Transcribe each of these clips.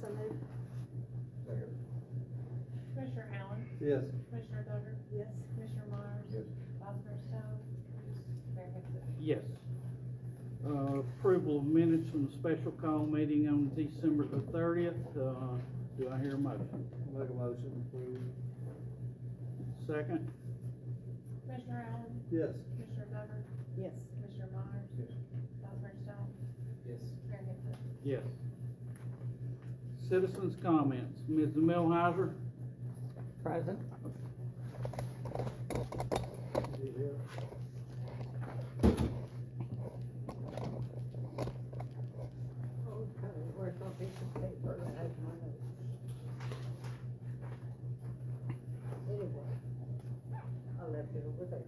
so moved. Second. Commissioner Allen? Yes. Commissioner Dover? Yes. Commissioner Myers? Yes. Vice Mayor Stone? Mayor Hicks? Yes. Approval of minutes from the special call meeting on December the 30th. Do I hear a motion? Make a motion to approve. Second? Commissioner Allen? Yes. Commissioner Dover? Yes. Commissioner Myers? Yes. Vice Mayor Stone? Yes. Mayor Hicks? Yes. Citizens' comments. Ms. Milheiser? Present. Okay, where's my piece of paper that has my notes? Anyway, I left it over there.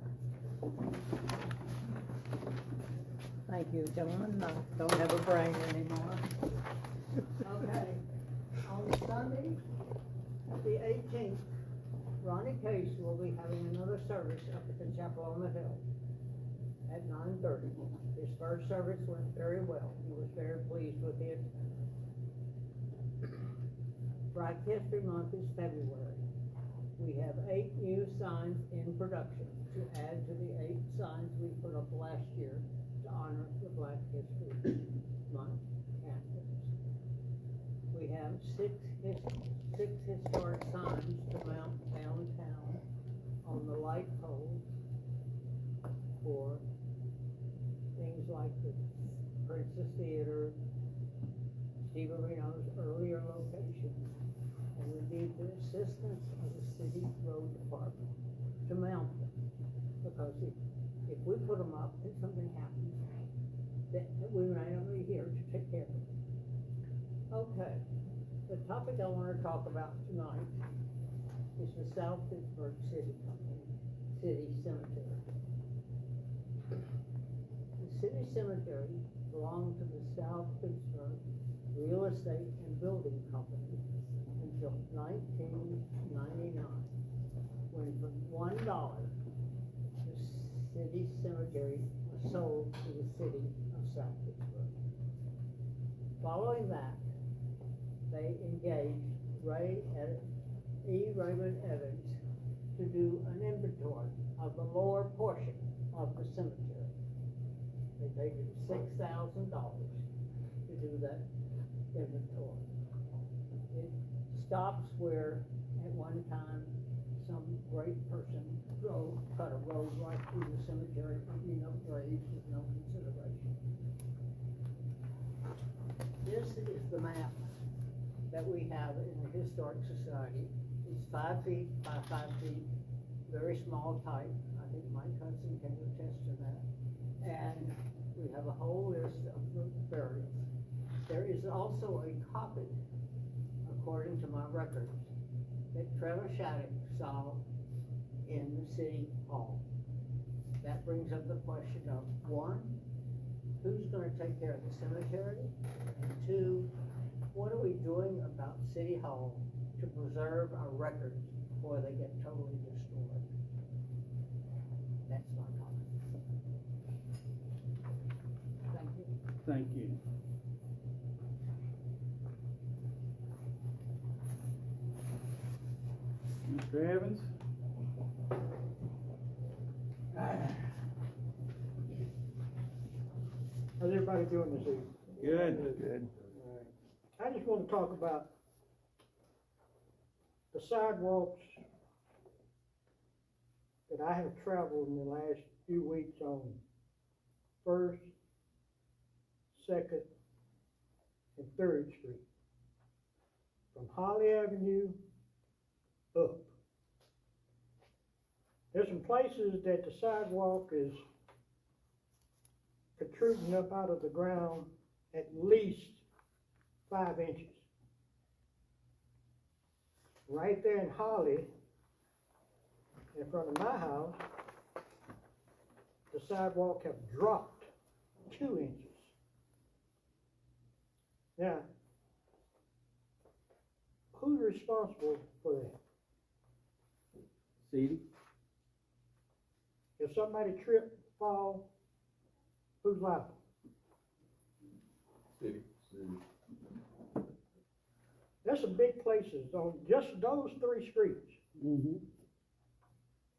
Thank you, gentlemen, I don't have a brain anymore. Okay, on Sunday, the 18th, Ronnie Case will be having another service up at the chapel on the hill at 9:30. His first service went very well. He was very pleased with it. Black History Month is February. We have 8 new signs in production to add to the 8 signs we put up last year to honor the Black History Month campus. We have 6 historic signs to mount downtown on the light poles for things like the Princess Theater, Steve Areno's earlier location. And we need the assistance of the city road department to mount them. Because if we put them up and something happens, that we may not be here to take care of it. Okay, the topic I want to talk about tonight is the South Pittsburg City Cemetery. The city cemetery belonged to the South Pittsburg Real Estate and Building Company until 1999, when for $1, the city cemetery was sold to the city of South Pittsburg. Following that, they engaged Raymond Evans to do an inventory of the lower portion of the cemetery. They paid him $6,000 to do that inventory. It stops where at one time some great person cut a road right through the cemetery, no graves with no consideration. This is the map that we have in the Historic Society. It's 5 feet by 5 feet, very small type. I think my cousin can attest to that. And we have a whole list of the burials. There is also a copy, according to my records, that Trevor Shattuck saw in the city hall. That brings up the question of, 1, who's gonna take care of the cemetery? And 2, what are we doing about City Hall to preserve our records before they get totally destroyed? That's my comment. Thank you. Thank you. Mr. Evans? How's everybody doing this evening? Good. Good. I just want to talk about the sidewalks that I have traveled in the last few weeks on First, Second, and Third Street. From Holly Avenue up. There's some places that the sidewalk is protruding up out of the ground at least 5 inches. Right there in Holly, in front of my house, the sidewalk have dropped 2 inches. Now, who's responsible for that? City? If somebody trip, fall, who's liable? City. there's some big places on just those 3 streets. Mm-hmm.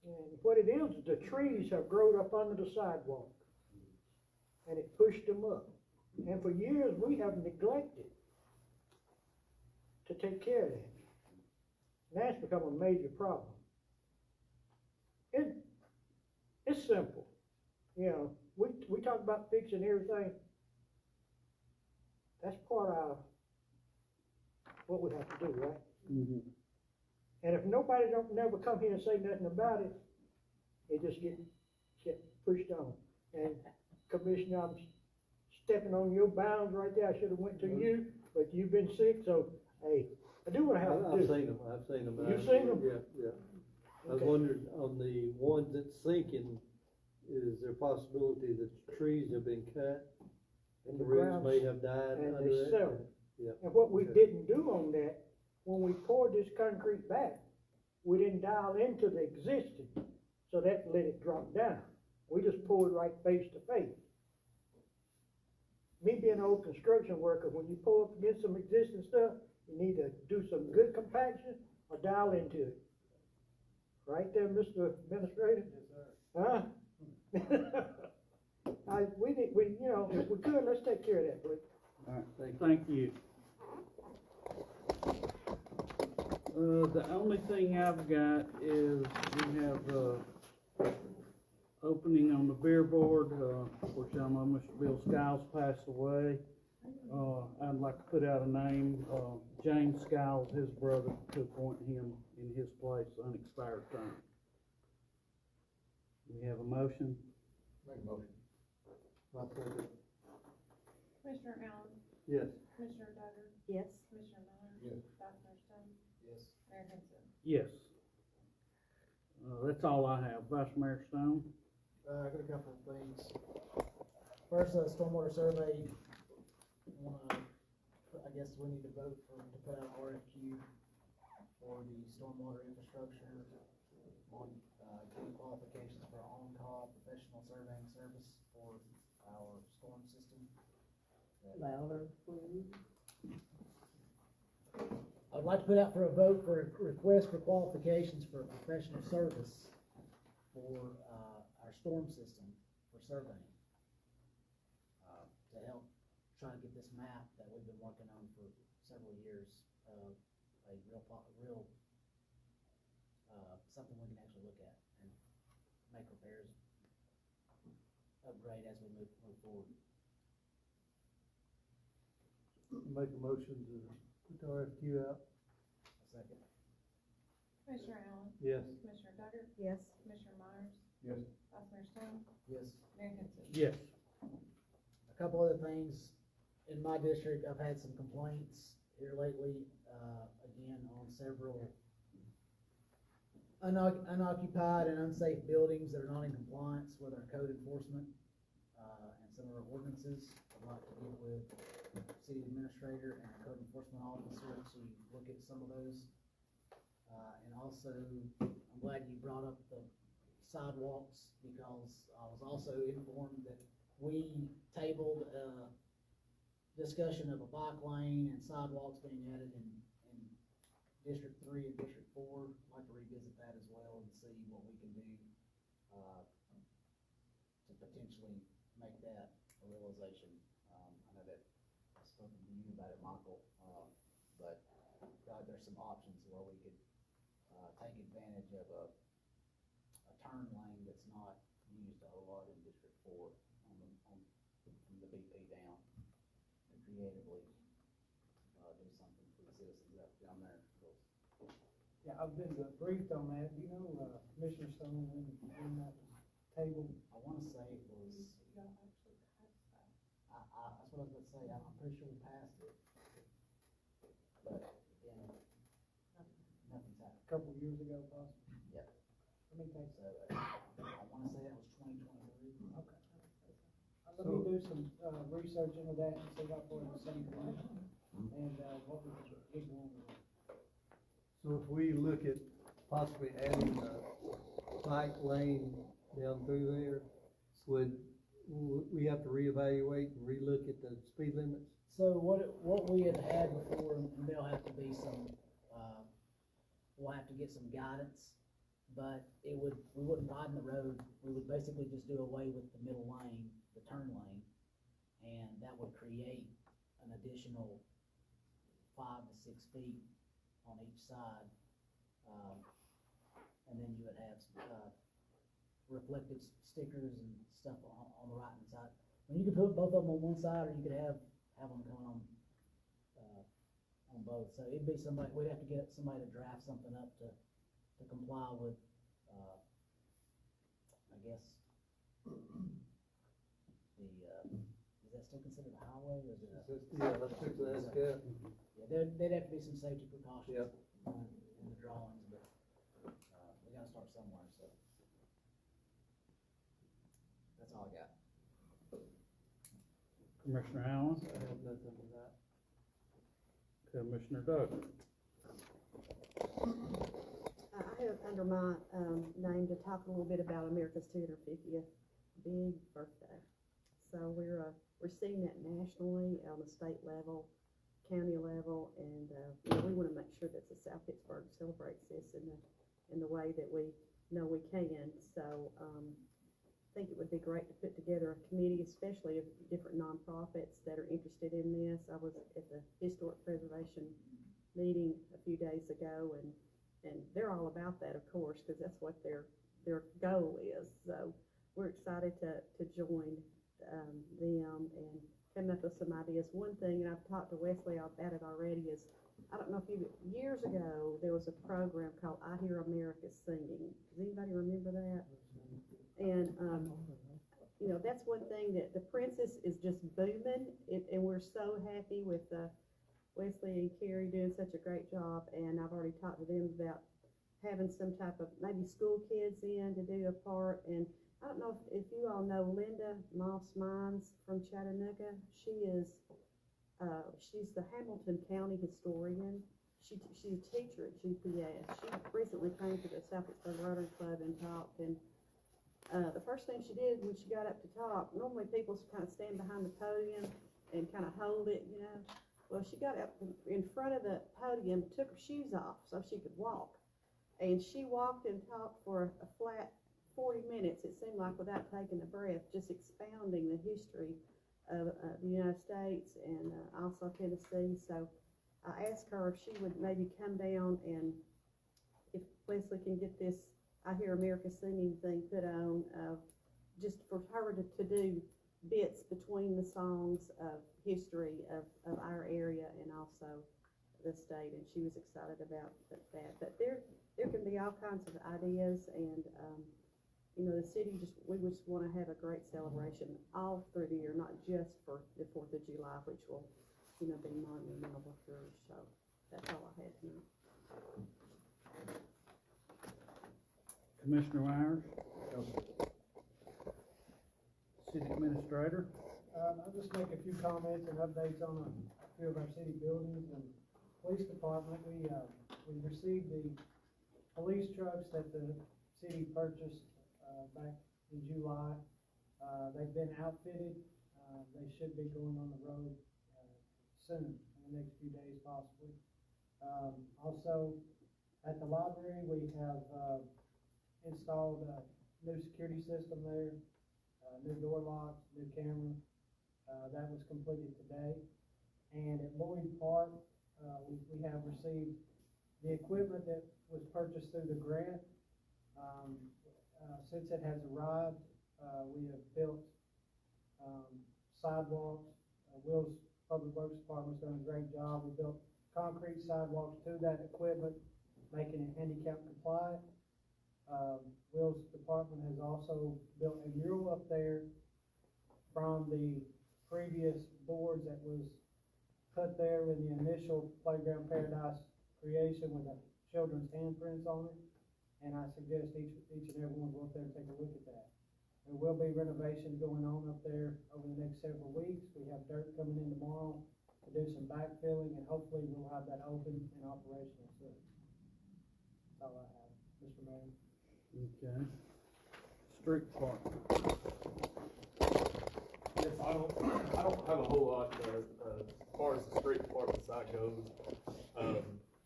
And what it is, the trees have grown up under the sidewalk. And it pushed them up. And for years, we have neglected to take care of that. And that's become a major problem. It's simple. You know, we talk about fixing everything. That's part of what we have to do, right? Mm-hmm. And if nobody don't never come here and say nothing about it, it just get pushed on. And Commissioner, I'm stepping on your bounds right there. I should have went to you, but you've been sick, so hey, I do what I have to I've do. seen them. You've seen them? Yeah. I was Okay. wondering, on the ones that's sinking, is there a possibility that trees have been cut? And The the roots grounds, may have died and under they that? settled. Yeah. And what we Okay. didn't do on that, when we poured this concrete back, we didn't dial into the existing, so that let it drop down. We just poured right face to face. Me being an old construction worker, when you pull up against some existing stuff, you need to do some good compaction or dial into it. Right there, Mr. Administrator? Huh? You know, if we could, let's take care of that, please. All right, thank you. The only thing I've got is we have, opening on the beer board, of course, y'all know Mr. Bill Skiles passed away. I'd like to put out a name, James Skiles, his brother, to appoint him in his place, unexpired term. We have a motion? Make a motion. I'll second. Commissioner Allen, Yes. Commissioner Duggar, Yes. Commissioner Myers. Yes. Vice Mayor Stone, Yes. Mayor Henson. Yes. That's all I have. Vice Mayor Stone? I got a couple of things. First, stormwater survey, I guess we need to vote to put out RFQ for the stormwater infrastructure on, getting qualifications for on-call professional surveying service for our storm system. Louder, please. I'd like to put out for a vote for a request for qualifications for professional service for, our storm system for surveying. To help try to get this map that we've been working on for several years, a real, something we can actually look at and make repairs, upgrade as we move forward. Make a motion to put the RFQ out? A second. Commissioner Allen, Yes. Commissioner Duggar, Yes. Commissioner Myers, Yes. Vice Mayor Stone, Yes. Mayor Henson. Yes. A couple other things, in my district, I've had some complaints here lately, again, on several unoccupied and unsafe buildings that are not in compliance with our code enforcement, and some of our ordinances. I'd like to get with city administrator and code enforcement officer to look at some of those. And also, I'm glad you brought up the sidewalks, because I was also informed that we tabled a discussion of a bike lane and sidewalks being added in District 3 and District 4. I'd like to revisit that as well and see what we can do, to potentially make that a realization. I know that I've spoken to you about it, Michael, but there's some options where we could, take advantage of a turn lane that's not used a whole lot in District 4 from the BP down, to creatively, do something for the citizens up down there. Yeah, I've been briefed on that. You know, Commissioner Stone, when that was tabled, I wanna say it was, Y'all actually passed that. that's what I was gonna say, I'm pretty sure we passed it. But, again, nothing's happened. a couple of years ago, possibly. Yeah. Let me think. So, I wanna say that was 2023. Okay. Let me do some, research into that and see how far the same thing, and, what we can get going with. So if we look at possibly adding a bike lane down through there, would we have to reevaluate and relook at the speed limits? So what we had before, and there'll have to be some, we'll have to get some guidance, but we wouldn't widen the road, we would basically just do away with the middle lane, the turn lane, and that would create an additional 5 to 6 feet on each side. And then you would have, reflective stickers and stuff on the right hand side. I mean, you could put both of them on one side, or you could have them coming on both. So it'd be somebody, we'd have to get somebody to draft something up to comply with, I guess, is that still considered a highway, or is it a? Yeah, let's fix that, yeah. Yeah, there'd have to be some safety precautions. Yep. In the drawings, but, we gotta start somewhere, so. That's all I got. Commissioner Allen, I have nothing to that. Commissioner Doug. I have under my, name to talk a little bit about America's 250th big birthday. So we're seeing that nationally, on the state level, county level, and, we wanna make sure that the South Pittsburg celebrates this in the way that we know we can. So, I think it would be great to put together a committee, especially of different nonprofits that are interested in this. I was at the Historic Preservation meeting a few days ago, and they're all about that, of course, because that's what their goal is. So we're excited to join them and come up with some ideas. One thing, and I've talked to Wesley about it already, is I don't know if years ago there was a program called I Hear America Singing. Does anybody remember that? And that's one thing that the Princess is just booming, and we're so happy with Wesley and Carrie doing such a great job. And I've already talked to them about having some type of maybe school kids in to do a part. And I don't know if you all know Linda Moss Mines from Chattanooga. She's the Hamilton County historian. She's a teacher at GPS. She recently came to the South Pittsburg Rotary Club and talked. And the first thing she did when she got up to talk, normally people kind of stand behind the podium and kind of hold it, Well, she got up in front of the podium, took her shoes off so she could walk. And she walked and talked for a flat 40 minutes, it seemed like, without taking a breath, just expounding the history of the United States and also Tennessee. So I asked her if she would maybe come down, and if Wesley can get this I Hear America Singing thing put on, just for her to do bits between the songs of history of our area and also the state, and she was excited about that. But there can be all kinds of ideas, and the city we just want to have a great celebration all through the year, not just for the 4th of July, which will be monumental for us. So that's all I had tonight. Commissioner Myers. City Administrator. I'll just make a few comments and updates on a few of our city buildings and police department. We received the police trucks that the city purchased back in July. They've been outfitted. They should be going on the road soon, in the next few days possibly. Also, at the library, we have installed a new security system there, new door locks, new camera. That was completed today. And at Lloyd Park, we have received the equipment that was purchased through the grant. Since it has arrived, we have built sidewalks. Will's Public Works Department's done a great job. We built concrete sidewalks to that equipment, making it handicap compliant. Will's department has also built a mural up there from the previous boards that was put there in the initial Playground Paradise creation with the children's handprints on it. And I suggest each and every one go up there and take a look at that. There will be renovations going on up there over the next several weeks. We have dirt coming in tomorrow to do some backfilling, and hopefully we'll have that open and operational soon. That's all I have, Mr. Mayor. Okay. Street Department. Yes, I don't have a whole lot, as far as the street department side goes.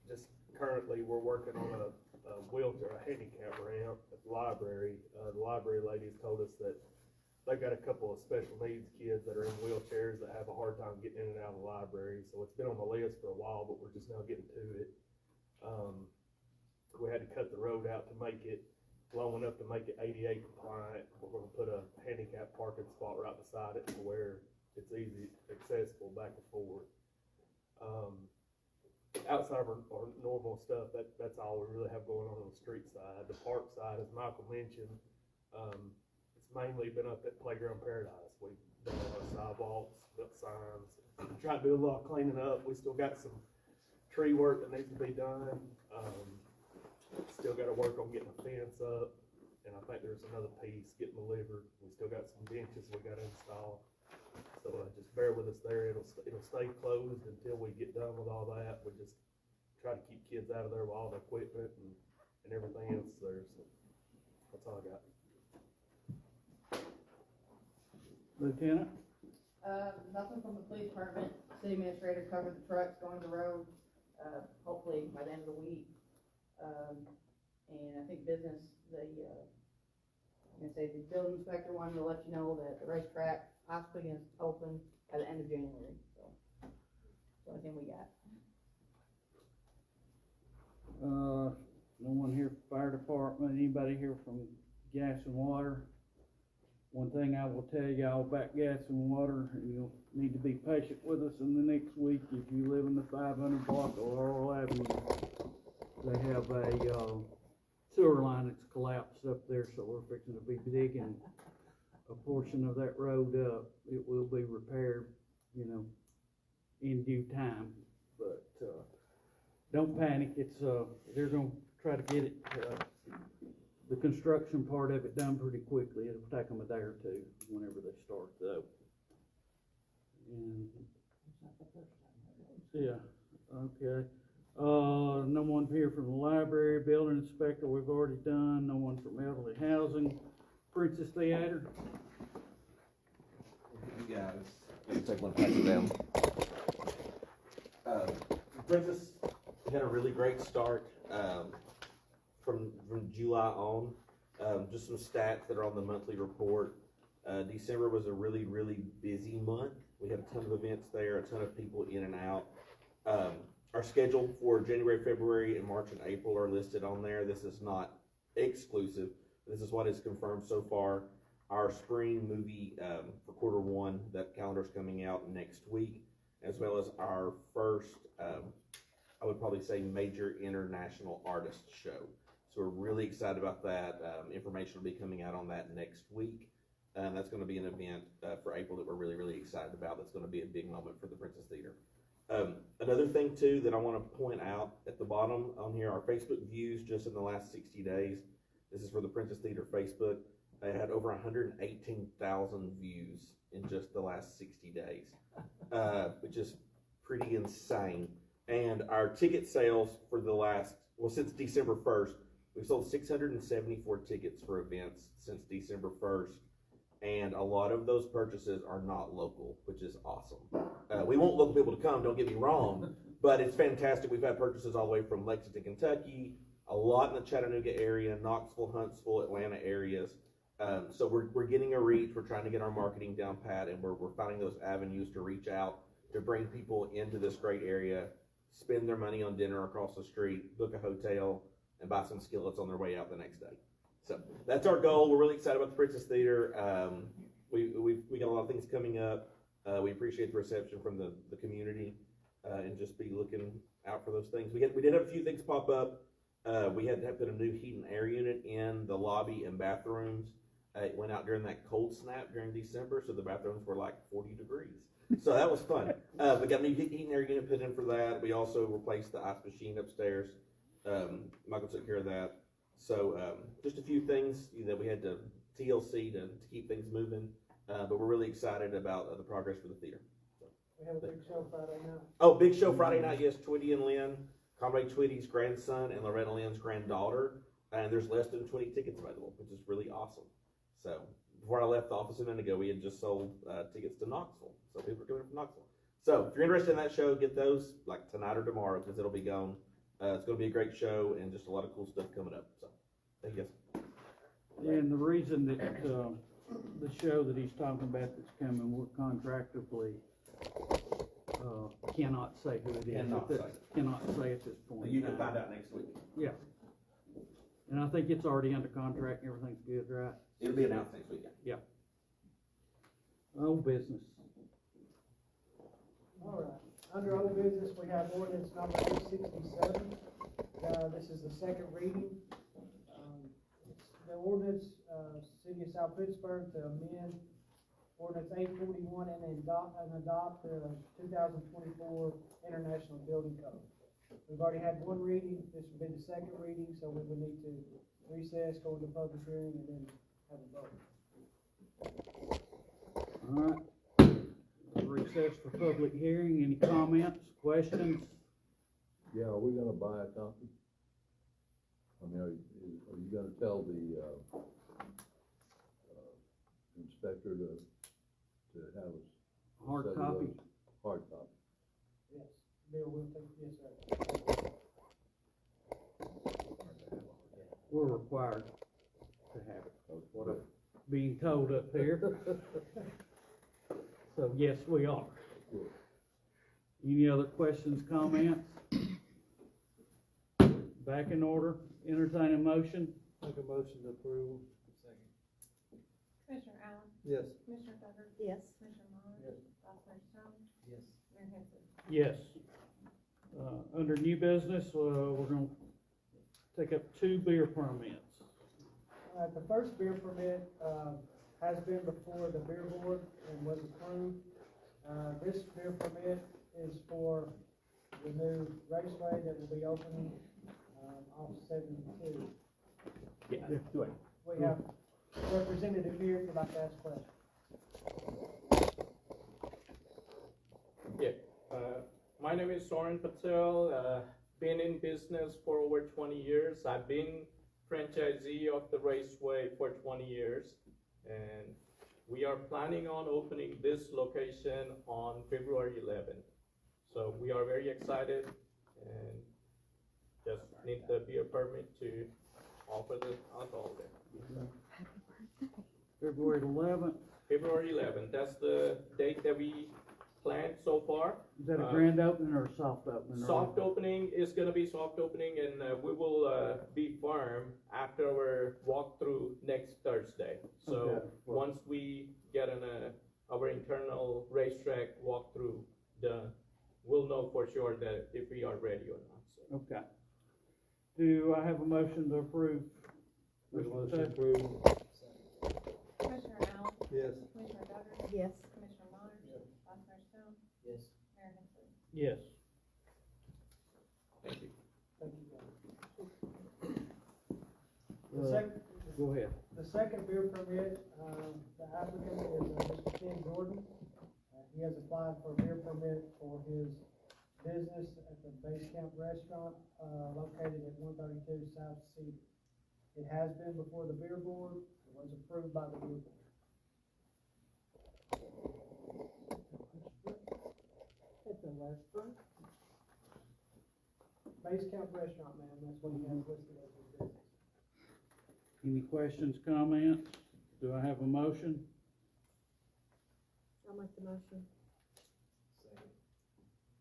Just currently, we're working on a wheelchair, a handicap ramp at the library. The library ladies told us that they've got a couple of special needs kids that are in wheelchairs that have a hard time getting in and out of the library. So it's been on the list for a while, but we're just now getting to it. We had to cut the road out to make it long enough to make it ADA compliant. We're gonna put a handicap parking spot right beside it to where it's easy, accessible back and forth. Outside of our normal stuff, that's all we really have going on the street side. The park side, as Michael mentioned, it's mainly been up at Playground Paradise. We've done our sidewalks, built signs, tried to do a lot of cleaning up. We still got some tree work that needs to be done. Still gotta work on getting a fence up, and I think there's another piece getting delivered. We still got some benches we gotta install. So, just bear with us there. It'll stay closed until we get done with all that. We just try to keep kids out of there with all the equipment and everything else there, so that's all I got. Lieutenant? Nothing from the police department. City administrator covered the trucks going the road, hopefully by the end of the week. And I think business, the building inspector wanted to let you know that the racetrack possibly is open by the end of January, so that's the only thing we got. No one here from fire department, anybody here from gas and water? One thing I will tell y'all about gas and water, and you'll need to be patient with us in the next week. If you live in the 500 block of Laurel Avenue, they have a sewer line that's collapsed up there, so we're fixing to be digging a portion of that road up. It will be repaired, in due time, but, don't panic. It's, they're gonna try to get it, the construction part of it done pretty quickly. It'll take them a day or two whenever they start though. And, yeah, okay. No one here from the library, building inspector, we've already done. No one from elderly housing. Princess Theater. You guys, let me take one pass it down. Princess had a really great start from July on. Just some stats that are on the monthly report. December was a really, really busy month. We had a ton of events there, a ton of people in and out. Our schedule for January, February, and March and April are listed on there. This is not exclusive. This is what is confirmed so far. Our spring movie for Q1, that calendar's coming out next week, as well as our first, I would probably say, major international artist show. So we're really excited about that. Information will be coming out on that next week. That's going to be an event for April that we're really, really excited about. That's going to be a big moment for the Princess Theater. Another thing too that I want to point out at the bottom on here, our Facebook views just in the last 60 days. This is for the Princess Theater Facebook. It had over 118,000 views in just the last 60 days, which is pretty insane. And our ticket sales for the last, since December 1st, we've sold 674 tickets for events since December 1st. And a lot of those purchases are not local, which is awesome. We want local people to come, don't get me wrong, but it's fantastic. We've had purchases all the way from Lexington, Kentucky, a lot in the Chattanooga area, Knoxville, Huntsville, Atlanta areas. So we're getting a reach. We're trying to get our marketing down pat, and we're finding those avenues to reach out, to bring people into this great area, spend their money on dinner across the street, book a hotel, and buy some skillets on their way out the next day. So that's our goal. We're really excited about the Princess Theater. We got a lot of things coming up. We appreciate the reception from the community, and just be looking out for those things. We did have a few things pop up. We had to put a new heat and air unit in the lobby and bathrooms. It went out during that cold snap during December, so the bathrooms were like 40 degrees. So that was fun. We got a new heat and air unit put in for that. We also replaced the ice machine upstairs. Michael took care of that. So just a few things that we had to TLC to keep things moving, but we're really excited about the progress for the theater. So, We have a big show Friday night. Oh, big show Friday night, yes. Twitty and Lynn, Conway Twitty's grandson and Loretta Lynn's granddaughter, and there's less than 20 tickets available, which is really awesome. So before I left the office a minute ago, we had just sold tickets to Knoxville, so people are coming from Knoxville. So if you're interested in that show, get those like tonight or tomorrow because it'll be gone. It's going to be a great show and just a lot of cool stuff coming up. So thank you guys. And the reason that, the show that he's talking about that's coming, we're contractually, cannot say who it is. Cannot say at this point. You can find out next week. Yeah. And I think it's already under contract and everything's good, right? It'll be announced next week. Yeah. Old business. All right, under old business, we have ordinance number 867. This is the second reading. It's the ordinance, City of South Pittsburg to amend ordinance 841 and adopt the 2024 International Building Code. We've already had one reading, this would be the second reading, so we would need to recess, go into public hearing, and then have a vote. All right. Recess for public hearing. Any comments, questions? Yeah, are we gonna buy a copy? I mean, are you gonna tell the, inspector to have us? Hard set copy? those? Hard copy. Yes, Bill will take, yes, sir. We're required to have it. What I'm being told up here. So yes, we are. Any other questions, comments? Back in order, entertain a motion. Make a motion to approve. Commissioner Allen? Yes. Commissioner Douglas? Yes. Commissioner Myers? Yes. Vice Mayor Stone? Yes. Mayor Henson? Yes. Under new business, we're gonna take up 2 beer permits. The first beer permit, has been before the beer board and was approved. This beer permit is for the new raceway that will be opening, off 72. Yeah, do it. We have a representative here if you'd like to ask questions. Yeah, my name is Soren Patel, been in business for over 20 years. I've been franchisee of the raceway for 20 years, and we are planning on opening this location on February 11th. So we are very excited and just need the beer permit to offer the alcohol there. February 11th. February 11th, that's the date that we planned so far. Is that a grand opening or a soft opening? Soft opening is gonna be soft opening, and we will be firm after our walkthrough next Thursday. So Okay. once we get our internal racetrack walkthrough done, we'll know for sure that if we are ready or not. So. Okay. Do I have a motion to approve? Make a Mr. motion to Ted? approve. Commissioner Allen? Yes. Commissioner Douglas? Yes. Commissioner Myers? Vice Mayor Stone? Yes. Mayor Henson? Yes. Thank you. Thank you, guys. Go ahead. The second beer permit, the applicant is Mr. Ken Jordan. He has applied for a beer permit for his business at the Base Camp Restaurant, located at 132 South C. It has been before the beer board, it was approved by the beer board. At the restaurant? Base Camp Restaurant, ma'am, that's what he has listed as his business. Any questions, comments? Do I have a motion? I'll make the motion.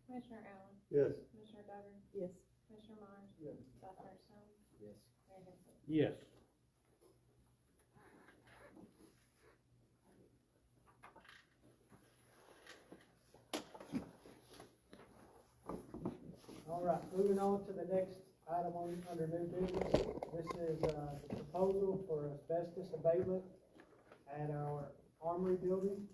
Commissioner Allen? Yes. Commissioner Douglas? Yes. Commissioner Myers? Yes. Vice Mayor Stone? Yes. Mayor Henson? Yes. All right, moving on to the next item under new business. This is the proposal for asbestos abatement at our Armory building.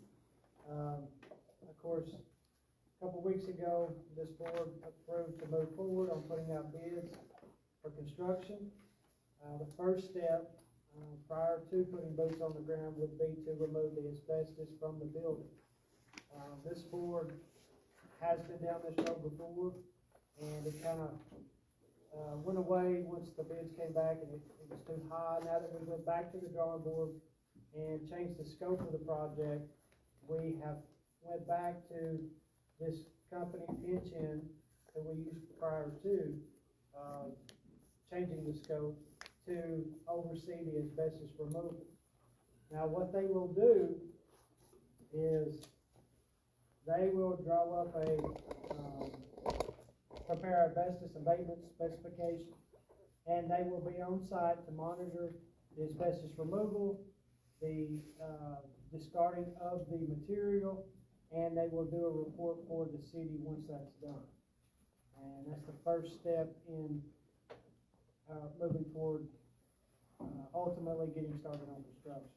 Of course, a couple weeks ago, this board approved to move forward on putting out bids for construction. The first step, prior to putting boots on the ground, would be to remove the asbestos from the building. This board has been down this road before, and it kind of went away once the bids came back and it was too high. Now that we went back to the drawing board and changed the scope of the project, we have went back to this company Pinchin that we used prior to, changing the scope to oversee the asbestos removal. Now, what they will do is they will draw up prepare asbestos abatement specification, and they will be on site to monitor the asbestos removal, the discarding of the material, and they will do a report for the city once that's done. And that's the first step in moving toward ultimately getting started on construction.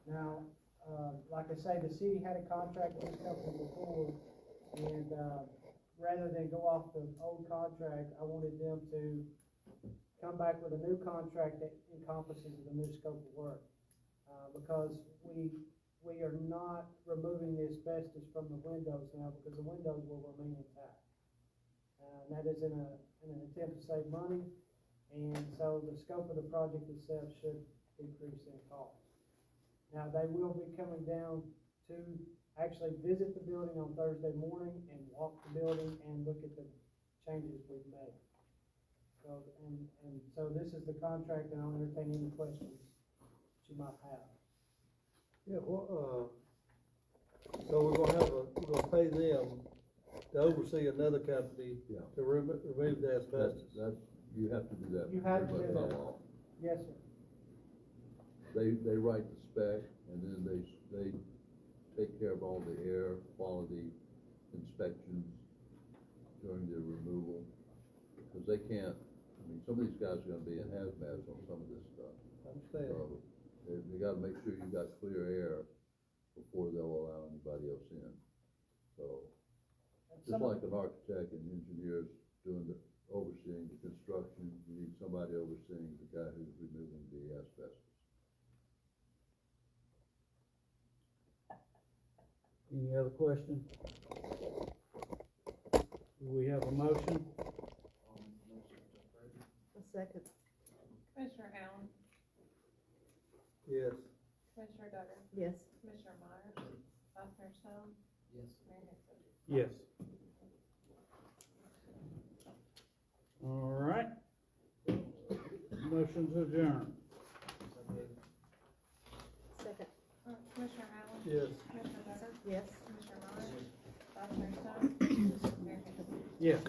Now, like I say, the city had a contract with this company before, and rather than go off the old contract, I wanted them to come back with a new contract that encompasses the new scope of work. Because we are not removing the asbestos from the windows now, because the windows will remain intact. And that is in an attempt to save money, and so the scope of the project itself should decrease in cost. Now, they will be coming down to actually visit the building on Thursday morning and walk the building and look at the changes we've made. So, and so this is the contract, and I'll entertain any questions that you might have. Yeah, well, so we're gonna pay them to oversee another company Yeah. to remove the asbestos. That's, you have to do that. You have to do by that. law. Yes, sir. They write the spec, and then they take care of all the air quality inspections during the removal. Because they can't, I mean, some of these guys are gonna be in hazmats on some of this stuff. I understand. So, they gotta make sure you got clear air before they'll allow anybody else in. So, just like an architect and engineers doing the, overseeing the construction, you need somebody overseeing the guy who's removing the asbestos. Any other questions? Do we have a motion? A second. Commissioner Allen, Yes. Commissioner Duggar, Yes. Commissioner Myers, Vice Mayor Stone, Yes. Mayor Hicks. Yes. All right. Motion's adjourned. Second. Commissioner Allen, Yes. Commissioner Duggar, Yes. Commissioner Myers, Vice Mayor Stone, Mayor Hicks. Yes.